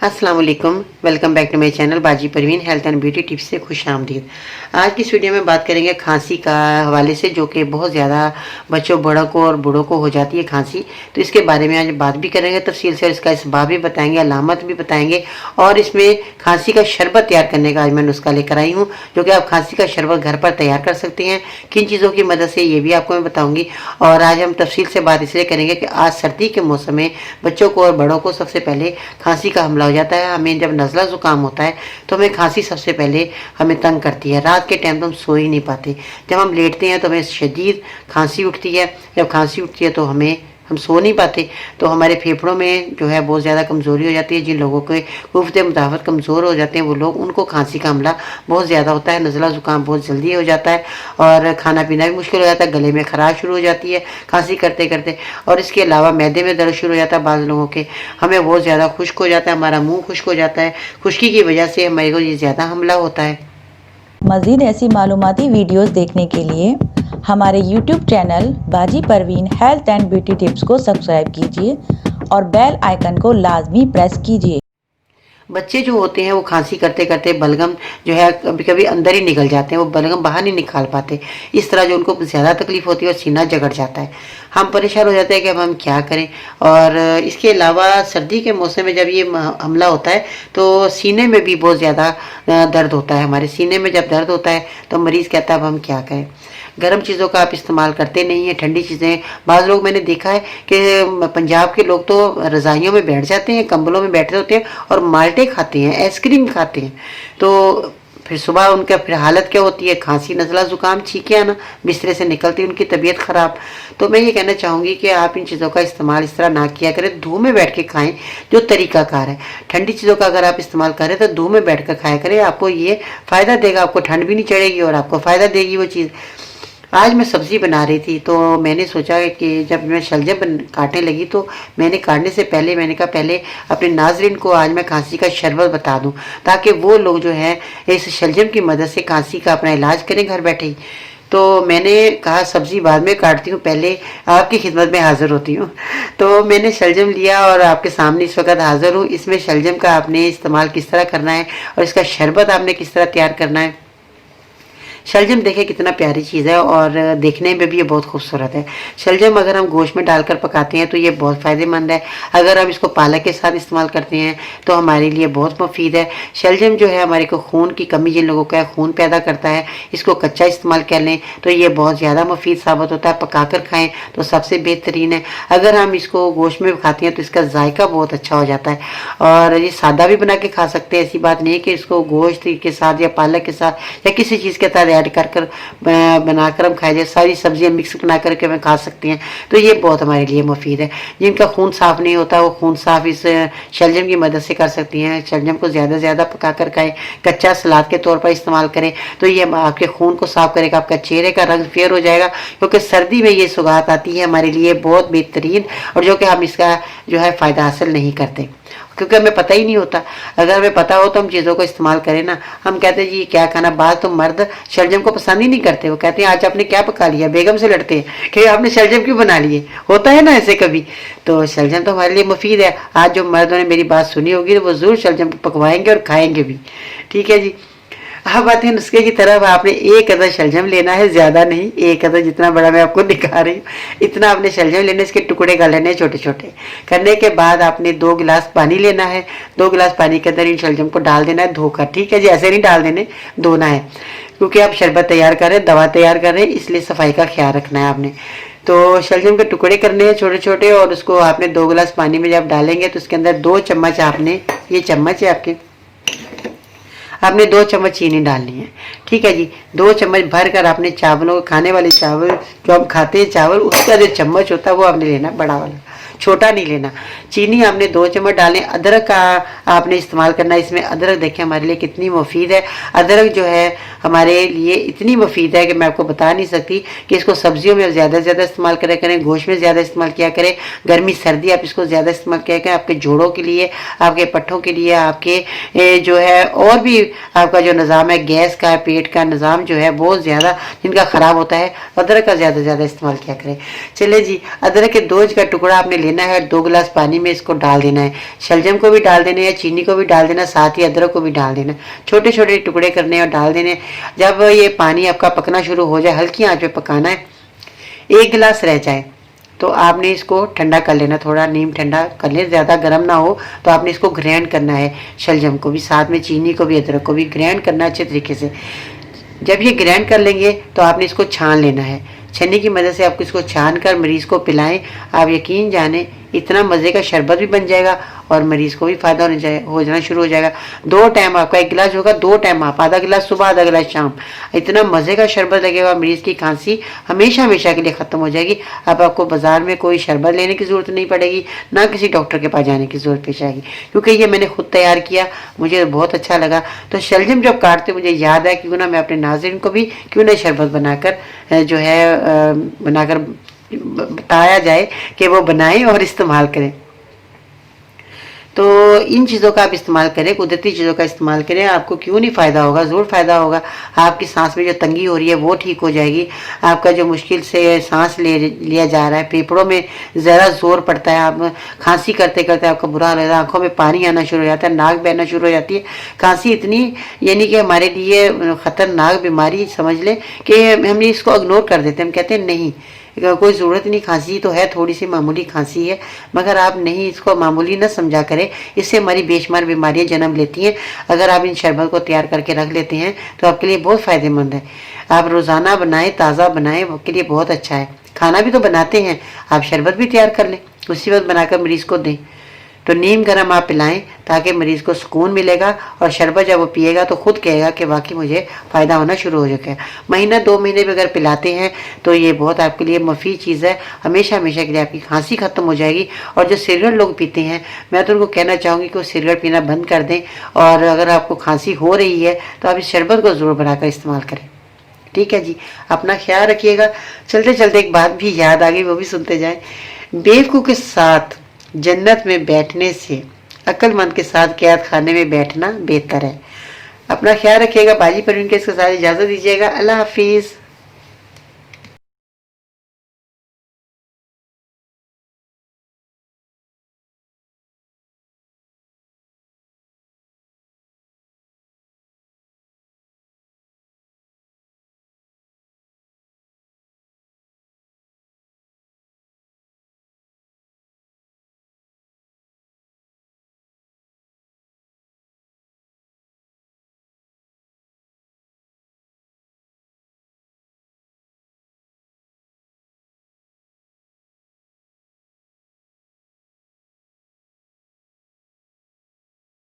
अस्सलाम वालेकुम। Welcome back to my channel Baji Parveen health and beauty tips से खुश आमदीद। आज की इस वीडियो में बात करेंगे खांसी का हवाले से, जो कि बहुत ज़्यादा बच्चों बड़ों को और बूढ़ों को हो जाती है खांसी। तो इसके बारे में आज बात भी करेंगे तफसील से, और इसका इसबाब भी बताएंगे, अलामत भी बताएंगे, और इसमें खांसी का शरबत तैयार करने का आज मैं नुस्खा लेकर आई हूँ, जो कि आप खांसी का शरबत घर पर तैयार कर सकते हैं। किन चीज़ों की मदद से, ये भी आपको मैं बताऊँगी। और आज हम तफसील से बात इसलिए करेंगे कि आज सर्दी के मौसम में बच्चों को और बड़ों को सबसे पहले खांसी का हमला हो जाता है। हमें जब नज़ला ज़ुकाम होता है तो हमें खांसी सबसे पहले हमें तंग करती है। रात के टाइम तो हम सो ही नहीं पाते। जब हम लेटते हैं तो हमें शदीद खांसी उठती है। जब खांसी उठती है तो हम सो नहीं पाते। तो हमारे फेफड़ों में जो है बहुत ज़्यादा कमज़ोरी हो जाती है। जिन लोगों के गुफ्ते मुताबिक कमज़ोर हो जाते हैं वो लोग, उनको खांसी का हमला बहुत ज़्यादा होता है। नज़ला ज़ुकाम बहुत जल्दी हो जाता है और खाना पीना भी मुश्किल हो जाता है। गले में खराश शुरू हो जाती है खांसी करते करते। और इसके अलावा मैदे में दर्द शुरू हो जाता है बाज़ लोगों के। हमें बहुत ज़्यादा खुश्क हो जाता है, हमारा मुँह खुश्क हो जाता है। खुश्की की वजह से हमारे को ये ज़्यादा हमला होता है। मज़ीद ऐसी मालूमाती वीडियोस देखने के लिए हमारे YouTube channel Baji Parveen health and beauty tips को सब्सक्राइब कीजिए और बेल आइकन को लाजमी प्रेस कीजिए। बच्चे जो होते हैं वो खांसी करते करते बलगम जो है कभी कभी अंदर ही निकल जाते हैं, वो बलगम बाहर नहीं निकाल पाते। इस तरह जो उनको ज़्यादा तकलीफ होती है और सीना जगड़ जाता है। हम परेशान हो जाते हैं कि अब हम क्या करें। और इसके अलावा सर्दी के मौसम में जब ये हमला होता है तो सीने में भी बहुत ज़्यादा दर्द होता है। हमारे सीने में जब दर्द होता है तो मरीज़ कहता है अब हम क्या करें। गर्म चीज़ों का आप इस्तेमाल करते नहीं हैं, ठंडी चीज़ें। बाज़ लोग मैंने देखा है कि पंजाब के लोग तो रज़ाइयों में बैठ जाते हैं, कंबलों में बैठे होते हैं और माल्टे खाते हैं, आइसक्रीम खाते हैं। तो फिर सुबह उनका फिर हालत क्या होती है, खांसी, नज़ला, ज़ुकाम, छींकें आना बिस्तरे से निकलती है, उनकी तबीयत ख़राब। तो मैं ये कहना चाहूँगी कि आप इन चीज़ों का इस्तेमाल इस तरह ना किया करें। धूप में बैठ के खाएं, जो तरीकाकार है। ठंडी चीज़ों का अगर आप इस्तेमाल करें तो धूप में बैठ कर खाया करें। आपको ये फ़ायदा देगा, आपको ठंड भी नहीं चढ़ेगी और आपको फ़ायदा देगी वो चीज़। आज मैं सब्ज़ी बना रही थी तो मैंने सोचा कि जब मैं शलजम काटने लगी तो मैंने काटने से पहले मैंने कहा पहले अपने नाज़रीन को आज मैं खांसी का शरबत बता दूं, ताकि वो लोग जो है इस शलजम की मदद से खांसी का अपना इलाज करें घर बैठे ही। तो मैंने कहा सब्ज़ी बाद में काटती हूँ, पहले आपकी खिदमत में हाज़िर होती हूँ। तो मैंने शलजम लिया और आपके सामने इस वक्त हाज़िर हूँ। इसमें शलजम का आपने इस्तेमाल किस तरह करना है और इसका शरबत आपने किस तरह तैयार करना है। शलजम देखें कितना प्यारी चीज़ है और देखने में भी ये बहुत खूबसूरत है। शलजम अगर हम गोश्त में डालकर पकाते हैं तो ये बहुत फ़ायदेमंद है। अगर हम इसको पालक के साथ इस्तेमाल करते हैं तो हमारे लिए बहुत मुफीद है। शलजम जो है हमारे को खून की कमी जिन लोगों का है, खून पैदा करता है। इसको कच्चा इस्तेमाल कर लें तो ये बहुत ज़्यादा मुफीद साबित होता है। पका कर खाएँ तो सबसे बेहतरीन है। अगर हम इसको गोश्त में खाते हैं तो इसका जायका बहुत अच्छा हो जाता है। और ये सादा भी बना के खा सकते हैं, ऐसी बात नहीं है कि इसको गोश्त के साथ या पालक के साथ या किसी चीज़ के साथ ऐड कर बनाकर हम खाए जाए। सारी सब्जियां मिक्स बना करके हमें खा सकते हैं। तो ये बहुत हमारे लिए मुफीद है। जिनका खून साफ़ नहीं होता वो खून साफ़ इस शलजम की मदद से कर सकती हैं। शलजम को ज़्यादा से ज़्यादा पका कर खाएँ, कच्चा सलाद के तौर पर इस्तेमाल करें तो ये आपके खून को साफ़ करेगा, आपका चेहरे का रंग फेयर हो जाएगा। क्योंकि सर्दी में ये सौगात आती है हमारे लिए बहुत बेहतरीन, और जो कि हम इसका जो है फ़ायदा हासिल नहीं करते क्योंकि हमें पता ही नहीं होता। अगर हमें पता हो तो हम चीज़ों को इस्तेमाल करें ना। हम कहते हैं जी क्या खाना, बात तो मर्द शलजम को पसंद ही नहीं करते। वो कहते हैं आज आपने क्या पका लिया, बेगम से लड़ते हैं कि आपने शलजम क्यों बना लिए। होता है ना ऐसे कभी। तो शलजम तो हमारे लिए मुफीद है। आज जो मर्दों ने मेरी बात सुनी होगी तो वो ज़रूर शलजम को पकवाएंगे और खाएंगे भी। ठीक है जी। अब आते हैं नुस्खे की तरफ। आपने एक अदद शलजम लेना है, ज़्यादा नहीं, एक अदद जितना बड़ा मैं आपको दिखा रही हूँ इतना आपने शलजम लेने, इसके टुकड़े कर लेने छोटे छोटे। करने के बाद आपने 2 गिलास पानी लेना है। 2 गिलास पानी के अंदर इन शलजम को डाल देना है धोकर। ठीक है जी, ऐसे नहीं डाल देने, धोना है। क्योंकि आप शरबत तैयार कर रहे हैं, दवा तैयार कर रहे हैं, इसलिए सफाई का ख्याल रखना है आपने। तो शलजम के टुकड़े करने हैं छोटे छोटे, और उसको आपने 2 गिलास पानी में जब डालेंगे तो उसके अंदर 2 चम्मच आपने, ये चम्मच है आपने 2 चम्मच चीनी डालनी है। ठीक है जी। 2 चम्मच भर कर आपने चावलों, खाने वाले चावल जो हम खाते हैं चावल, उसका जो चम्मच होता है वो आपने लेना, बड़ा वाला, छोटा नहीं लेना। चीनी आपने 2 चम्मच डालें। अदरक का आपने इस्तेमाल करना है इसमें। अदरक देखें हमारे लिए कितनी मुफीद है। अदरक जो है हमारे लिए इतनी मुफीद है कि मैं आपको बता नहीं सकती। कि इसको सब्जियों में ज़्यादा से ज़्यादा इस्तेमाल करें, गोश्त में ज़्यादा इस्तेमाल किया करें। गर्मी सर्दी आप इसको ज़्यादा इस्तेमाल किया करें, आपके जोड़ों के लिए, आपके पट्ठों के लिए, आपके जो है और भी आपका जो निज़ाम है गैस का, पेट का निज़ाम जो है बहुत ज़्यादा जिनका ख़राब होता है, अदरक का ज़्यादा से ज़्यादा इस्तेमाल किया करें। चले जी, अदरक के 2 का टुकड़ा आपने लेना है और 2 गिलास पानी में इसको डाल देना है। शलजम को भी डाल देना है, चीनी को भी डाल देना, साथ ही अदरक को भी डाल देना। छोटे छोटे टुकड़े करने हैं और डाल देने। जब ये पानी आपका पकना शुरू हो जाए, हल्की आंच पे पकाना है, 1 गिलास रह जाए तो आपने इसको ठंडा कर लेना, थोड़ा नीम ठंडा कर ले, ज़्यादा गर्म ना हो। तो आपने इसको ग्राइंड करना है, शलजम को भी साथ में, चीनी को भी, अदरक को भी ग्राइंड करना अच्छे तरीके से। जब ये ग्राइंड कर लेंगे तो आपने इसको छान लेना है। छन्नी की मदद से आपको इसको छान कर मरीज़ को पिलाएं। आप यकीन जाने इतना मज़े का शरबत भी बन जाएगा और मरीज़ को भी फ़ायदा हो जाना शुरू हो जाएगा। 2 टाइम आपका 1 गिलास होगा, 2 टाइम आप, आधा गिलास सुबह, आधा गिलास शाम। इतना मज़े का शरबत लगेगा, मरीज़ की खांसी हमेशा हमेशा के लिए ख़त्म हो जाएगी। अब आपको बाज़ार में कोई शरबत लेने की ज़रूरत नहीं पड़ेगी, ना किसी डॉक्टर के पास जाने की ज़रूरत पेश आएगी, क्योंकि ये मैंने खुद तैयार किया, मुझे बहुत अच्छा लगा। तो शलजम जब काटते मुझे याद आया क्यों ना मैं अपने नाज़रीन को भी क्यों ना शरबत बनाकर जो है बनाकर बताया जाए कि वो बनाएं और इस्तेमाल करें। तो इन चीज़ों का आप इस्तेमाल करें, कुदरती चीज़ों का इस्तेमाल करें, आपको क्यों नहीं फ़ायदा होगा, ज़रूर फ़ायदा होगा। आपकी सांस में जो तंगी हो रही है वो ठीक हो जाएगी। आपका जो मुश्किल से सांस लिया जा रहा है, फेफड़ों में ज़रा जोर पड़ता है, आप खांसी करते करते आपका बुरा हाल हो जाता है, आँखों में पानी आना शुरू हो जाता है, नाक बहना शुरू हो जाती है। खांसी इतनी यानी कि हमारे लिए ख़तरनाक बीमारी समझ लें कि हम इसको इग्नोर कर देते हैं। हम कहते हैं नहीं, कोई ज़रूरत नहीं, खांसी तो है, थोड़ी सी मामूली खांसी है, मगर आप नहीं इसको मामूली न समझा करें। इससे हमारी बेशुमार बीमारियां जन्म लेती हैं। अगर आप इन शरबत को तैयार करके रख लेते हैं तो आपके लिए बहुत फ़ायदेमंद है। आप रोज़ाना बनाएं, ताज़ा बनाएं, आपके लिए बहुत अच्छा है। खाना भी तो बनाते हैं, आप शरबत भी तैयार कर लें, उसी वक्त बनाकर मरीज़ को दें। तो नीम गर्म आप पिलाएं ताकि मरीज़ को सुकून मिलेगा और शरबत जब वो पिएगा तो खुद कहेगा कि वाकई मुझे फ़ायदा होना शुरू हो चुका है। महीना 2 महीने भी अगर पिलाते हैं तो ये बहुत आपके लिए मुफीद चीज़ है। हमेशा हमेशा के लिए आपकी खांसी ख़त्म हो जाएगी। और जो सिगरेट लोग पीते हैं, मैं तो उनको कहना चाहूँगी कि वो सिगरेट पीना बंद कर दें। और अगर आपको खांसी हो रही है तो आप इस शरबत को ज़रूर बनाकर इस्तेमाल करें। ठीक है जी, अपना ख्याल रखिएगा। चलते चलते एक बात भी याद आ गई, वो भी सुनते जाएं। बेवकूफ़ के साथ जन्नत में बैठने से अक्लमंद के साथ कैद खाने में बैठना बेहतर है। अपना ख्याल रखिएगा। बाजी परवीन के इसके साथ इजाज़त दीजिएगा। अल्लाह हाफिज़।